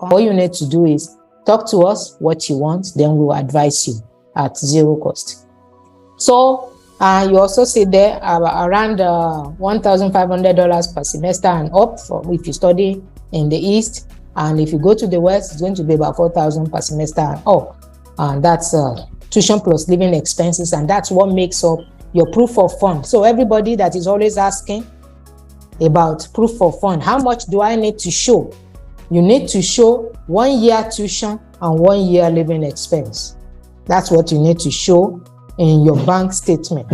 All you need to do is talk to us what you want, then we'll advise you at zero cost. So you also see there around $1,500 per semester and up if you study in the East. And if you go to the West, it's going to be about $4,000 per semester and up. And that's tuition plus living expenses. And that's what makes up your proof of fund. So everybody that is always asking about proof of fund, how much do I need to show? You need to show 1 year tuition and 1 year living expense. That's what you need to show in your bank statement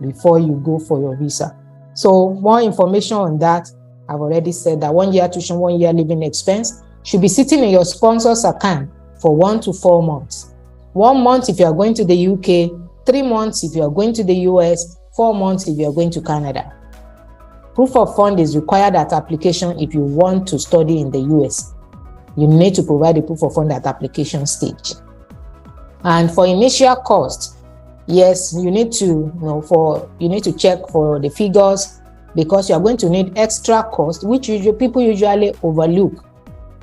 before you go for your visa. So more information on that, I've already said that 1 year tuition, 1 year living expense should be sitting in your sponsor's account for 1 to 4 months. 1 month if you are going to the UK, 3 months if you are going to the US, 4 months if you are going to Canada. Proof of fund is required at application if you want to study in the US. You need to provide a proof of fund at application stage. And for initial cost, yes, you need to check for the figures because you are going to need extra cost, which people usually overlook.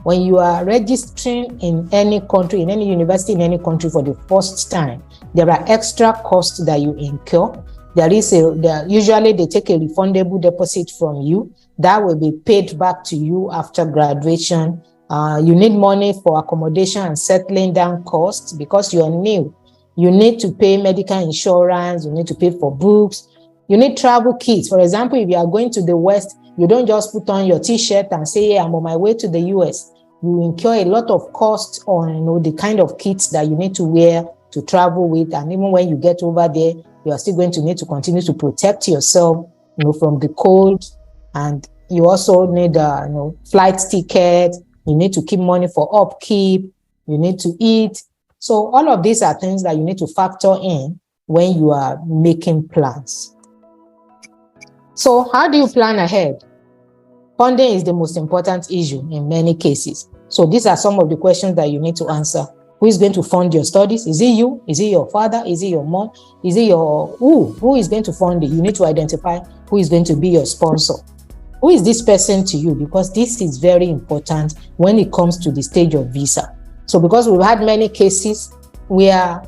When you are registering in any country, in any university, in any country for the first time, there are extra costs that you incur. Usually they take a refundable deposit from you that will be paid back to you after graduation. You need money for accommodation and settling down costs because you're new. You need to pay medical insurance. You need to pay for books. You need travel kits. For example, if you are going to the West, you don't just put on your t-shirt and say, hey, I'm on my way to the US. You incur a lot of costs on the kind of kits that you need to wear to travel with. And even when you get over there, you are still going to need to continue to protect yourself, from the cold. And you also need, flight ticket. You need to keep money for upkeep. You need to eat. So all of these are things that you need to factor in when you are making plans. So how do you plan ahead? Funding is the most important issue in many cases. So these are some of the questions that you need to answer. Who is going to fund your studies? Is it you? Is it your father? Is it your mom? Is it who is going to fund it? You need to identify who is going to be your sponsor. Who is this person to you? Because this is very important when it comes to the stage of visa. So because we've had many cases where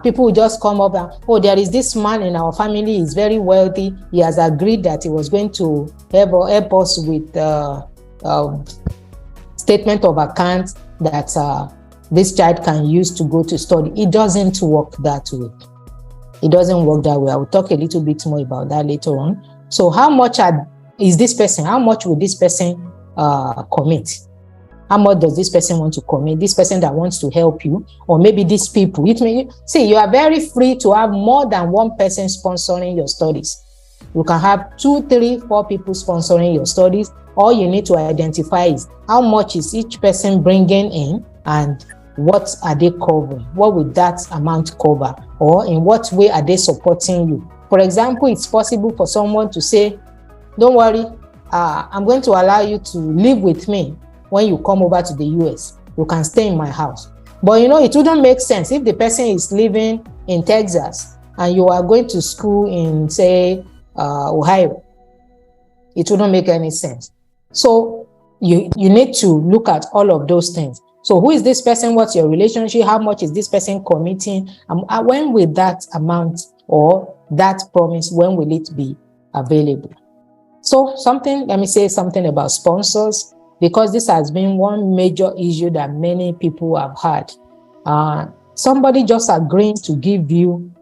people will just come up and, there is this man in our family, he's very wealthy. He has agreed that he was going to help us with statement of account that this child can use to go to study. It doesn't work that way. It doesn't work that way. I will talk a little bit more about that later on. So how much is this person? How much will this person commit? How much does this person want to commit? This person that wants to help you, or maybe these people. You are very free to have more than one person sponsoring your studies. You can have 2, 3, 4 people sponsoring your studies. All you need to identify is how much is each person bringing in and what are they covering? What will that amount cover? Or in what way are they supporting you? For example, it's possible for someone to say, don't worry, I'm going to allow you to live with me when you come over to the US. You can stay in my house. But it wouldn't make sense if the person is living in Texas and you are going to school in, say, Ohio. It wouldn't make any sense. So you need to look at all of those things. So who is this person? What's your relationship? How much is this person committing? When will that amount or that promise, when will it be available? So let me say something about sponsors, because this has been one major issue that many people have had. Somebody just agreeing to give you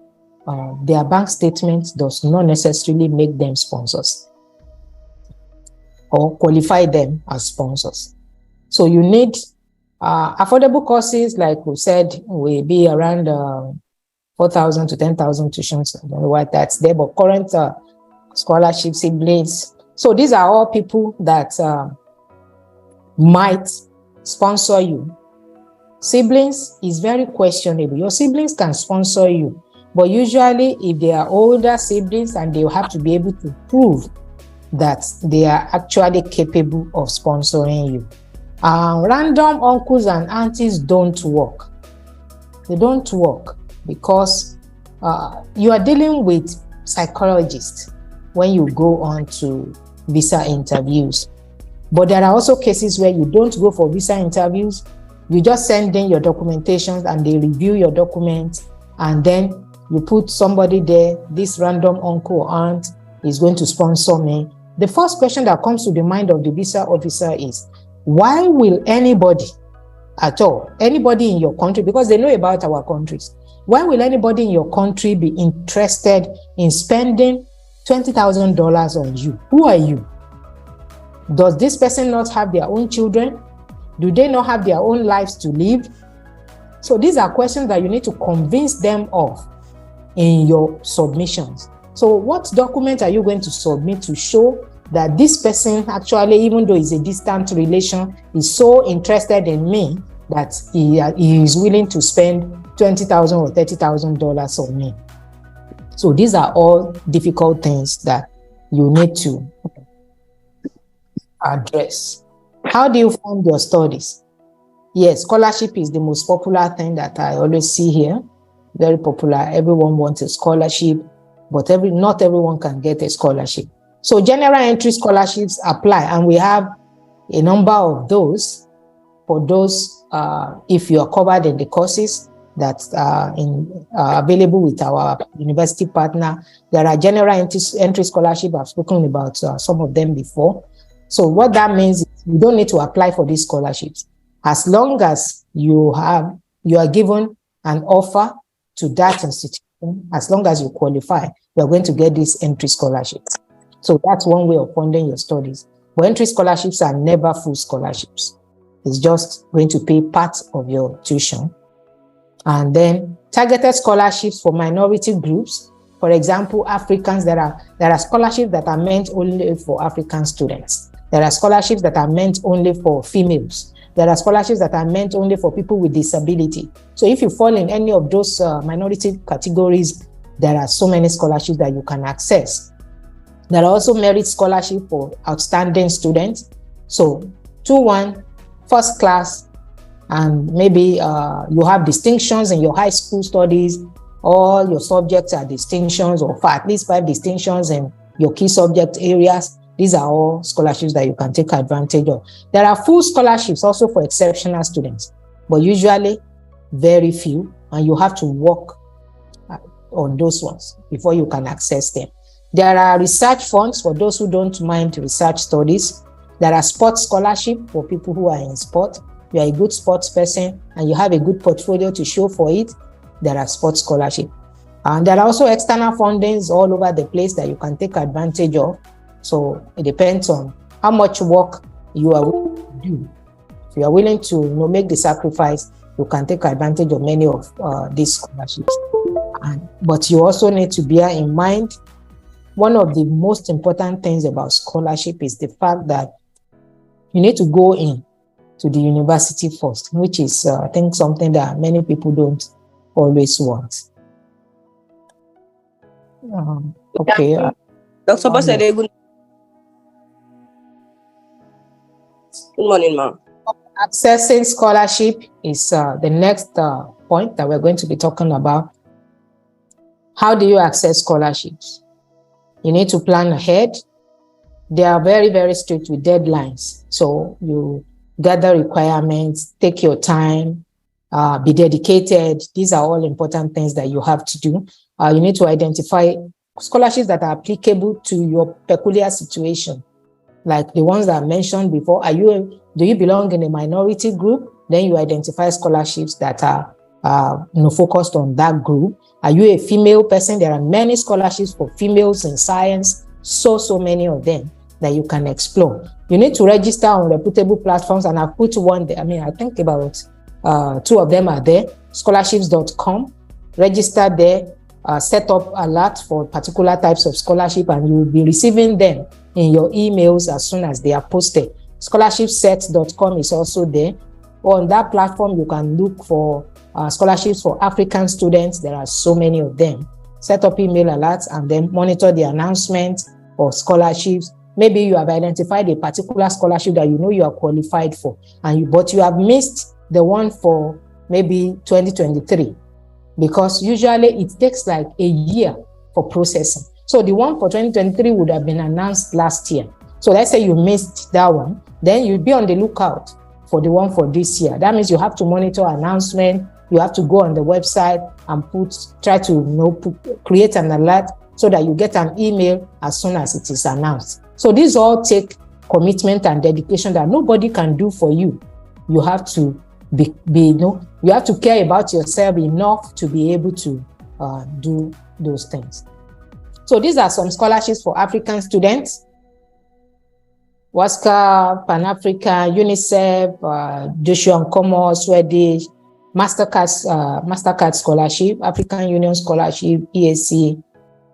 their bank statement does not necessarily make them sponsors or qualify them as sponsors. So you need affordable courses, like we said, will be around 4,000 to 10,000 tuitions. I don't know what that's there, but current scholarships, siblings. So these are all people that might sponsor you. Siblings is very questionable. Your siblings can sponsor you, but usually if they are older siblings, and they will have to be able to prove that they are actually capable of sponsoring you. Random uncles and aunties don't work. They don't work because you are dealing with psychologists when you go on to visa interviews. But there are also cases where you don't go for visa interviews. You just send in your documentations and they review your documents, and then you put somebody there, this random uncle or aunt is going to sponsor me. The first question that comes to the mind of the visa officer is, why will anybody at all, anybody in your country, because they know about our countries, why will anybody in your country be interested in spending $20,000 on you? Who are you? Does this person not have their own children? Do they not have their own lives to live? So these are questions that you need to convince them of in your submissions. So what document are you going to submit to show that this person actually, even though it's a distant relation, is so interested in me that he is willing to spend $20,000 or $30,000 on me? So these are all difficult things that you need to address. How do you fund your studies? Yes, scholarship is the most popular thing that I always see here. Very popular. Everyone wants a scholarship, but not everyone can get a scholarship. So general entry scholarships apply, and we have a number of those for those if you are covered in the courses that are available with our university partner. There are general entry scholarships. I've spoken about some of them before. So what that means is you don't need to apply for these scholarships. As long as you are given an offer to that institution, as long as you qualify, you are going to get these entry scholarships. So that's one way of funding your studies. But entry scholarships are never full scholarships. It's just going to pay part of your tuition. And then targeted scholarships for minority groups. For example, Africans, there are scholarships that are meant only for African students. There are scholarships that are meant only for females. There are scholarships that are meant only for people with disability. So if you fall in any of those minority categories, there are so many scholarships that you can access. There are also merit scholarships for outstanding students. So 2-1, first class, and maybe you have distinctions in your high school studies. All your subjects are distinctions, or for at least 5 distinctions in your key subject areas. These are all scholarships that you can take advantage of. There are full scholarships also for exceptional students, but usually very few, and you have to work on those ones before you can access them. There are research funds for those who don't mind research studies. There are sports scholarships for people who are in sport. You are a good sports person and you have a good portfolio to show for it. There are sports scholarships. And there are also external fundings all over the place that you can take advantage of. So it depends on how much work you are willing to do. If you are willing to make the sacrifice, you can take advantage of many of these scholarships. But you also need to bear in mind, one of the most important things about scholarship is the fact that you need to go in to the university first, which is, I think, something that many people don't always want. Okay. Dr. Bosede, good morning, ma'am. Accessing scholarship is the next point that we're going to be talking about. How do you access scholarships? You need to plan ahead. They are very, very strict with deadlines. So you gather requirements, take your time, be dedicated. These are all important things that you have to do. You need to identify scholarships that are applicable to your peculiar situation, like the ones that I mentioned before. Do you belong in a minority group? Then you identify scholarships that are focused on that group. Are you a female person? There are many scholarships for females in science, so many of them that you can explore. You need to register on reputable platforms, and I've put one there. I think about 2 of them are there. Scholarships.com. Register there, set up alerts for particular types of scholarship, and you will be receiving them in your emails as soon as they are posted. Scholarshipset.com is also there. On that platform, you can look for scholarships for African students. There are so many of them. Set up email alerts and then monitor the announcements of scholarships. Maybe you have identified a particular scholarship that you are qualified for, but you have missed the one for maybe 2023, because usually it takes like a year for processing. So the one for 2023 would have been announced last year. So let's say you missed that one. then you'll be on the lookout for the one for this year. That means you have to monitor announcement. You have to go on the website and try to create an alert so that you get an email as soon as it is announced. So these all take commitment and dedication that nobody can do for you. You have to you have to care about yourself enough to be able to do those things. So these are some scholarships for African students: WASCA, Pan-African, UNICEF, Joshua Nkomo, Swedish, MasterCard Scholarship, African Union Scholarship, EAC,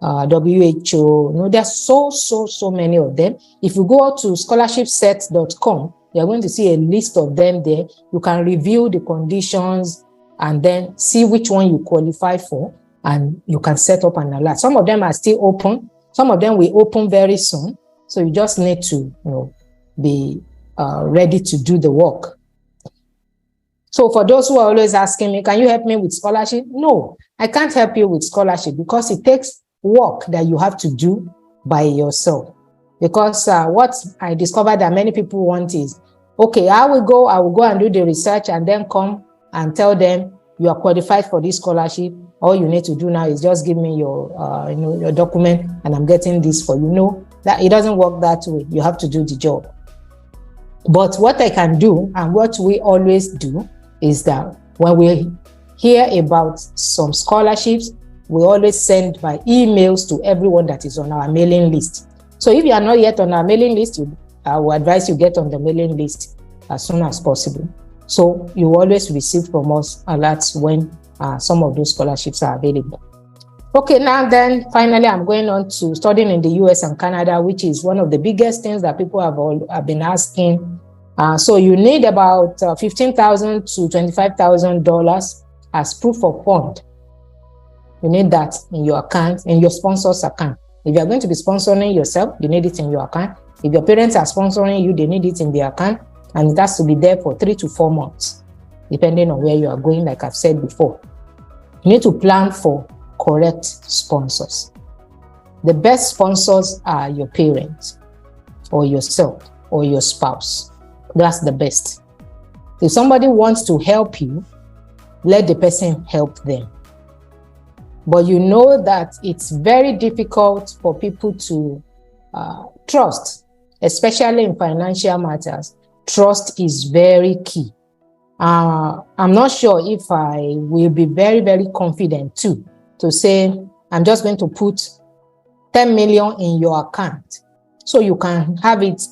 WHO. There's so many of them. If you go to scholarshipset.com, you're going to see a list of them there. You can review the conditions and then see which one you qualify for, and you can set up an alert. Some of them are still open. Some of them will open very soon. So you just need to be ready to do the work. So for those who are always asking me, can you help me with scholarship? No, I can't help you with scholarship because it takes work that you have to do by yourself. Because what I discovered that many people want is, okay, I will go and do the research and then come and tell them you are qualified for this scholarship. All you need to do now is just give me your document and I'm getting this for you. No, that it doesn't work that way. You have to do the job. But what I can do and what we always do is that when we hear about some scholarships, we always send by emails to everyone that is on our mailing list. So if you are not yet on our mailing list, I will advise you get on the mailing list as soon as possible. So you always receive from us alerts when some of those scholarships are available. Okay, now then, finally, I'm going on to studying in the US and Canada, which is one of the biggest things that people have been asking. So you need about $15,000 to $25,000 as proof of fund. You need that in your account, in your sponsor's account. If you're going to be sponsoring yourself, you need it in your account. If your parents are sponsoring you, they need it in their account. And it has to be there for 3 to 4 months, depending on where you are going, like I've said before. You need to plan for correct sponsors. The best sponsors are your parents or yourself or your spouse. That's the best. If somebody wants to help you, let the person help them. But you know that it's very difficult for people to trust, especially in financial matters. Trust is very key. I'm not sure if I will be very, very confident too to say, I'm just going to put 10 million in your account so you can have it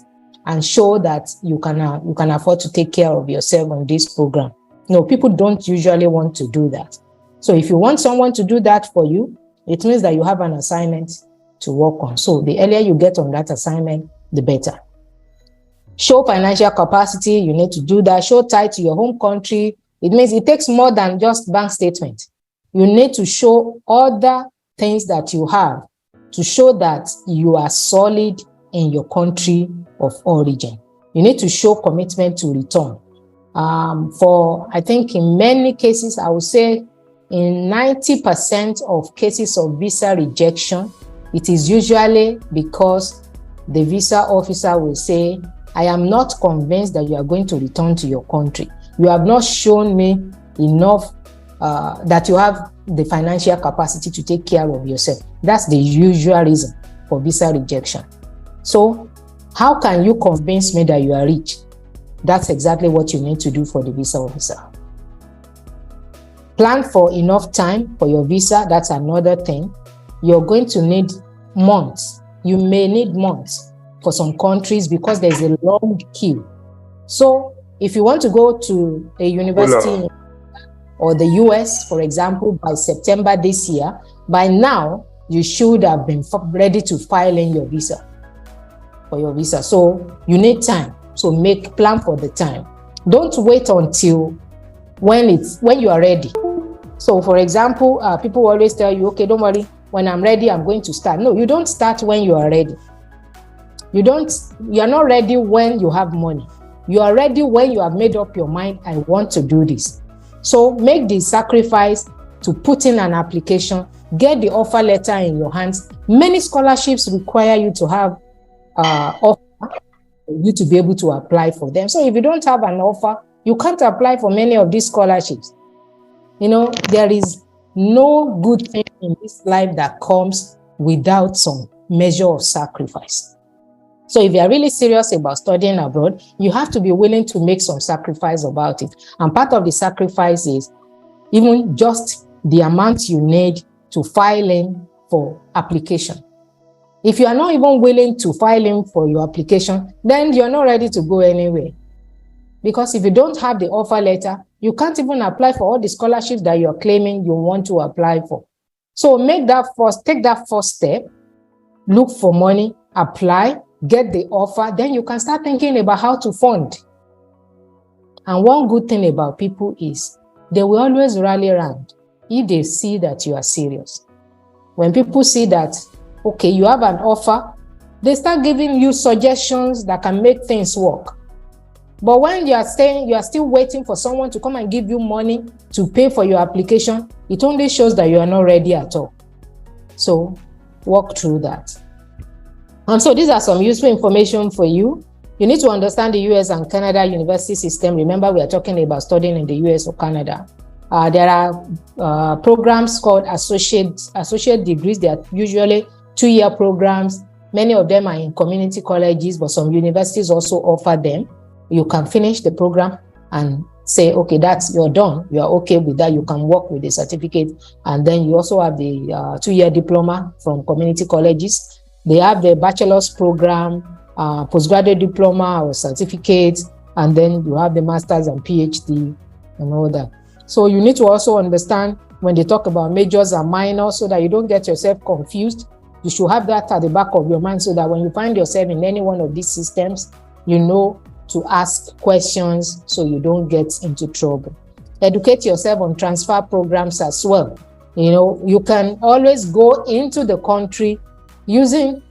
and show that you can afford to take care of yourself on this program. No, people don't usually want to do that. So if you want someone to do that for you, it means that you have an assignment to work on. So the earlier you get on that assignment, the better. Show financial capacity, you need to do that. Show tie to your home country. It means it takes more than just bank statement. You need to show other things that you have to show that you are solid in your country of origin. You need to show commitment to return. I think in many cases, I would say in 90% of cases of visa rejection, it is usually because the visa officer will say, I am not convinced that you are going to return to your country. You have not shown me enough that you have the financial capacity to take care of yourself. That's the usual reason for visa rejection. So how can you convince me that you are rich? That's exactly what you need to do for the visa officer. Plan for enough time for your visa. That's another thing. You're going to need months. You may need months for some countries because there's a long queue. So if you want to go to a university or the US, for example, by September this year, by now you should have been ready to file in your visa for your visa. So you need time. So plan for the time. Don't wait until when you are ready. So for example, people always tell you, okay, don't worry, when I'm ready, I'm going to start. No, you don't start when you are ready. You are not ready when you have money. You are ready when you have made up your mind, I want to do this. So make the sacrifice to put in an application, get the offer letter in your hands. Many scholarships require you to have offer you to be able to apply for them. So if you don't have an offer, you can't apply for many of these scholarships. There is no good thing in this life that comes without some measure of sacrifice. So if you are really serious about studying abroad, you have to be willing to make some sacrifice about it. And part of the sacrifice is even just the amount you need to file in for application. If you are not even willing to file in for your application, then you're not ready to go anywhere. Because if you don't have the offer letter, you can't even apply for all the scholarships that you're claiming you want to apply for. So take that first step, look for money, apply, get the offer, then you can start thinking about how to fund. And one good thing about people is they will always rally around if they see that you are serious. When people see that, okay, you have an offer, they start giving you suggestions that can make things work. But when you are saying you are still waiting for someone to come and give you money to pay for your application, it only shows that you are not ready at all. So walk through that. And so these are some useful information for you. You need to understand the US and Canada university system. Remember, we are talking about studying in the US or Canada. There are programs called associate degrees. They are usually 2-year programs. Many of them are in community colleges, but some universities also offer them. You can finish the program and say, okay, you're done. You are okay with that. You can work with the certificate. And then you also have the 2-year diploma from community colleges. They have the bachelor's program, postgraduate diploma or certificate, and then you have the master's and PhD and all that. So you need to also understand when they talk about majors and minors so that you don't get yourself confused. You should have that at the back of your mind so that when you find yourself in any one of these systems, you know to ask questions so you don't get into trouble. Educate yourself on transfer programs as well. You can always go into the country using,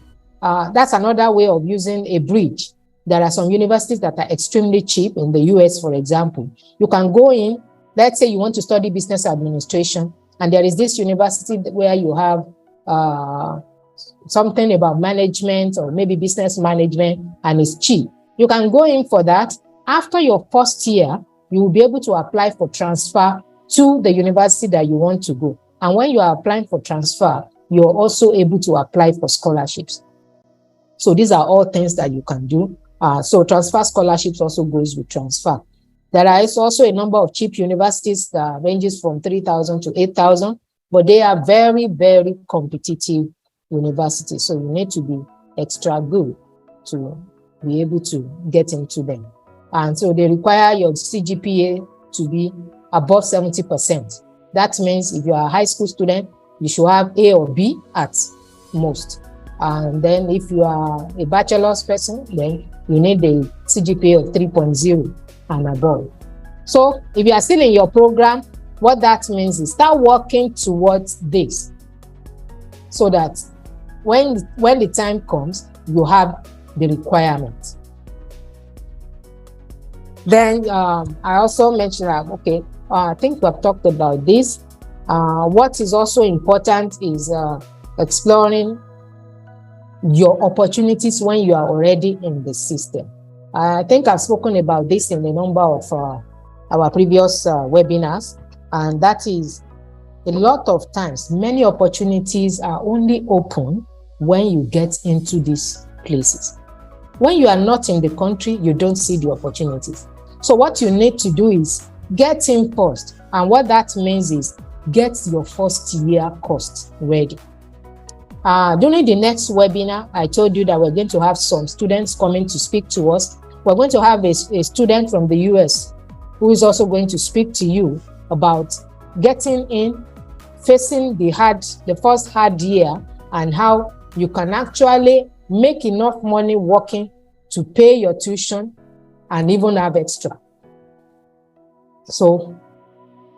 that's another way of using a bridge. There are some universities that are extremely cheap in the US, for example. You can go in, let's say you want to study business administration, and there is this university where you have something about management or maybe business management, and it's cheap. You can go in for that. After your first year, you will be able to apply for transfer to the university that you want to go. And when you are applying for transfer, you're also able to apply for scholarships. So these are all things that you can do. So transfer scholarships also goes with transfer. There is also a number of cheap universities that ranges from 3,000 to 8,000, but they are very, very competitive universities. So you need to be extra good to be able to get into them. And so they require your CGPA to be above 70%. That means if you are a high school student, you should have A or B at most. And then if you are a bachelor's person, then you need a CGPA of 3.0 and above. So if you are still in your program, what that means is start working towards this so that when the time comes, you have the requirement. Then I also mentioned that, okay, I think we have talked about this. What is also important is exploring your opportunities when you are already in the system. I think I've spoken about this in a number of our previous webinars, and that is a lot of times, many opportunities are only open when you get into these places. When you are not in the country, you don't see the opportunities. So what you need to do is get in first. And what that means is get your first year cost ready. During the next webinar, I told you that we're going to have some students coming to speak to us. We're going to have a student from the US who is also going to speak to you about getting in, facing the first hard year, and how you can actually make enough money working to pay your tuition and even have extra. So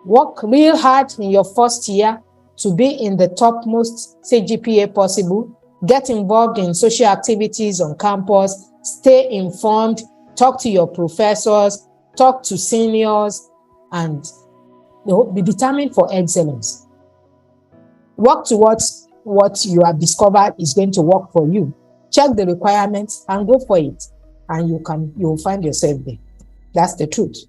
work real hard in your first year to be in the topmost CGPA possible. Get involved in social activities on campus, stay informed, talk to your professors, talk to seniors, and be determined for excellence. Work towards what you have discovered is going to work for you. Check the requirements and go for it. and you'll find yourself there. That's the truth.